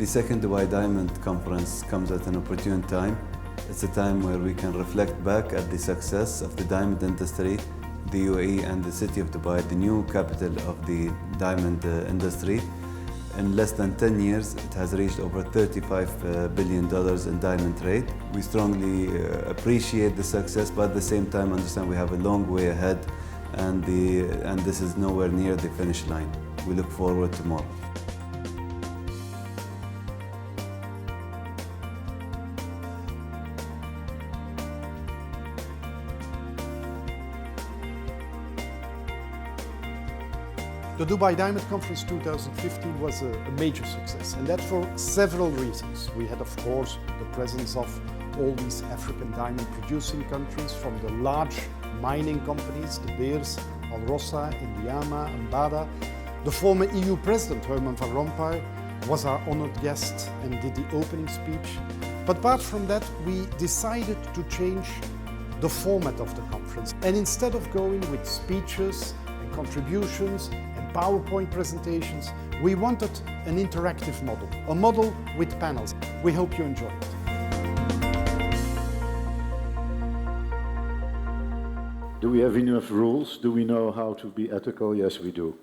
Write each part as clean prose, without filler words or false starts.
second Dubai Diamond Conference comes at an opportune time. It's a time where we can reflect back at the success of the diamond industry, the UAE and the city of Dubai, the new capital of the diamond industry. In less than 10 years, it has reached over $35 billion in diamond trade. We strongly appreciate the success, but at the same time understand we have a long way ahead, and this is nowhere near the finish line. We look forward to more. The Dubai Diamond Conference 2015 was a major success, and that for several reasons. We had, of course, the presence of all these African diamond producing countries, from the large mining companies, De Beers, Alrosa, Indiama, Ambada. The former EU President, Herman Van Rompuy, was our honored guest and did the opening speech. But apart from that, we decided to change the format of the conference. And instead of going with speeches and contributions and PowerPoint presentations, we wanted an interactive model, a model with panels. We hope you enjoy it. Do we have enough rules? Do we know how to be ethical? Yes, we do.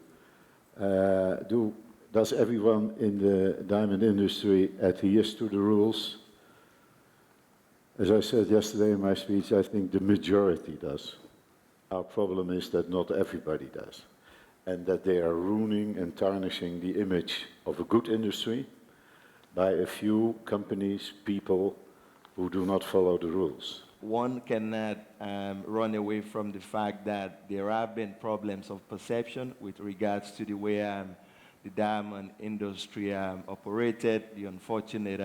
Does everyone in the diamond industry adheres to the rules? As I said yesterday in my speech, I think the majority does. Our problem is that not everybody does, and that they are ruining and tarnishing the image of a good industry by a few companies, people who do not follow the rules. One cannot run away from the fact that there have been problems of perception with regards to the way the diamond industry operated, the unfortunate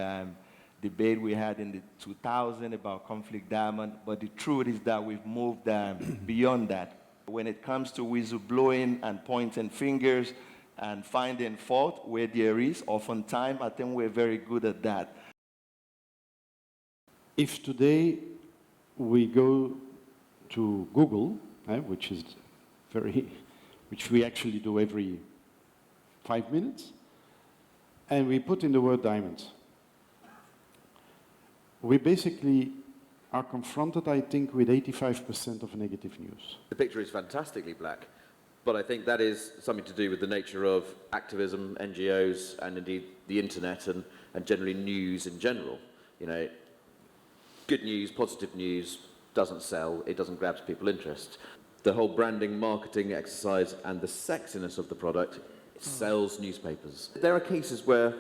debate we had in the 2000 about conflict diamond, but the truth is that we've moved beyond that. When it comes to whistleblowing and pointing fingers and finding fault where there is, oftentimes I think we're very good at that. If today we go to Google, which we actually do every 5 minutes, and we put in the word diamond, we basically are confronted, I think, with 85% of negative news. The picture is fantastically black, but I think that is something to do with the nature of activism, NGOs, and indeed the internet and generally news in general. You know, good news, positive news doesn't sell, it doesn't grab people's interest. The whole branding, marketing exercise and the sexiness of the product sells newspapers. There are cases where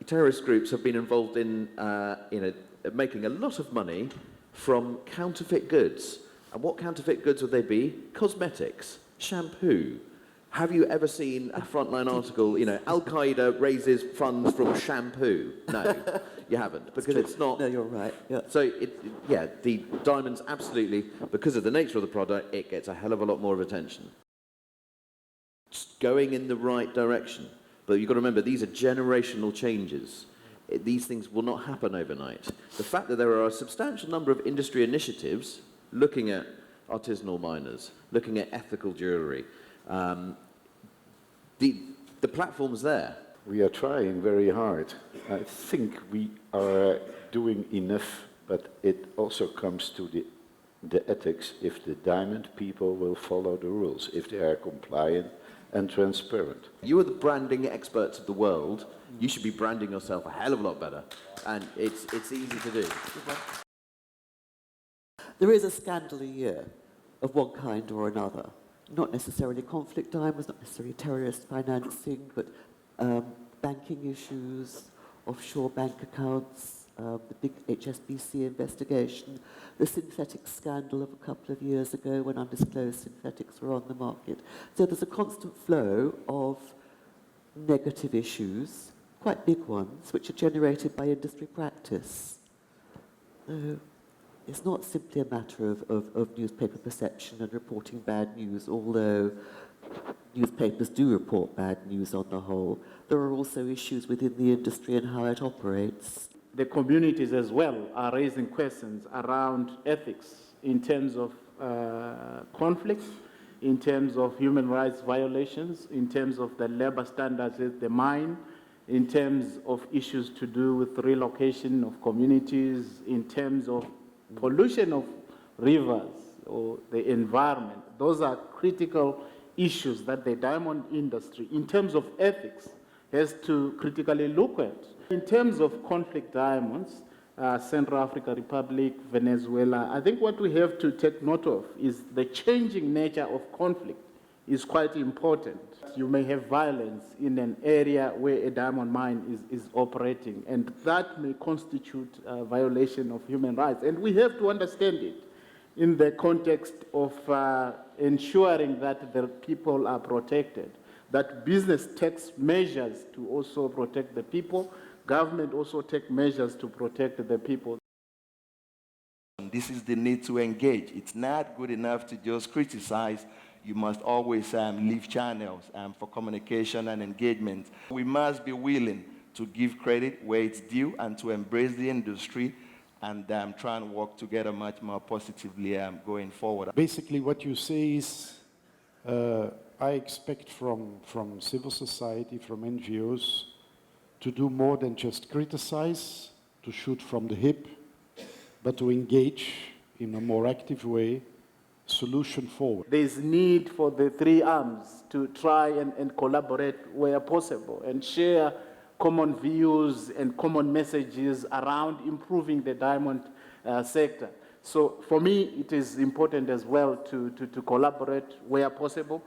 terrorist groups have been involved in making a lot of money from counterfeit goods. And what counterfeit goods would they be? Cosmetics, shampoo. Have you ever seen a frontline article, you know, Al-Qaeda raises funds from shampoo? No, you haven't, because it's not. No, you're right. Yeah. So, the diamonds absolutely, because of the nature of the product, it gets a hell of a lot more of attention. It's going in the right direction. But you've got to remember, these are generational changes. These things will not happen overnight. The fact that there are a substantial number of industry initiatives looking at artisanal miners, looking at ethical jewellery, the platform's there. We are trying very hard. I think we are doing enough, but it also comes to the ethics if the diamond people will follow the rules, if they are compliant and transparent. You are the branding experts of the world. You should be branding yourself a hell of a lot better. And it's easy to do. There is a scandal a year of one kind or another. Not necessarily conflict diamonds, not necessarily terrorist financing, but banking issues, offshore bank accounts, the big HSBC investigation, the synthetic scandal of a couple of years ago when undisclosed synthetics were on the market. So there's a constant flow of negative issues, quite big ones, which are generated by industry practice. So it's not simply a matter of newspaper perception and reporting bad news, although newspapers do report bad news on the whole. There are also issues within the industry and how it operates. The communities as well are raising questions around ethics in terms of conflicts, in terms of human rights violations, in terms of the labor standards at the mine, in terms of issues to do with relocation of communities, in terms of pollution of rivers or the environment. Those are critical issues that the diamond industry, in terms of ethics, has to critically look at. In terms of conflict diamonds, Central African Republic, Venezuela, I think what we have to take note of is the changing nature of conflict is quite important. You may have violence in an area where a diamond mine is operating, and that may constitute a violation of human rights. And we have to understand it in the context of ensuring that the people are protected, that business takes measures to also protect the people, government also take measures to protect the people. This is the need to engage. It's not good enough to just criticize. You must always leave channels for communication and engagement. We must be willing to give credit where it's due and to embrace the industry and try and work together much more positively going forward. Basically, what you say is, I expect from civil society, from NGOs, to do more than just criticize, to shoot from the hip, but to engage in a more active way, solution forward. There is need for the three arms to try and collaborate where possible and share common views and common messages around improving the diamond sector. So for me, it is important as well to collaborate where possible.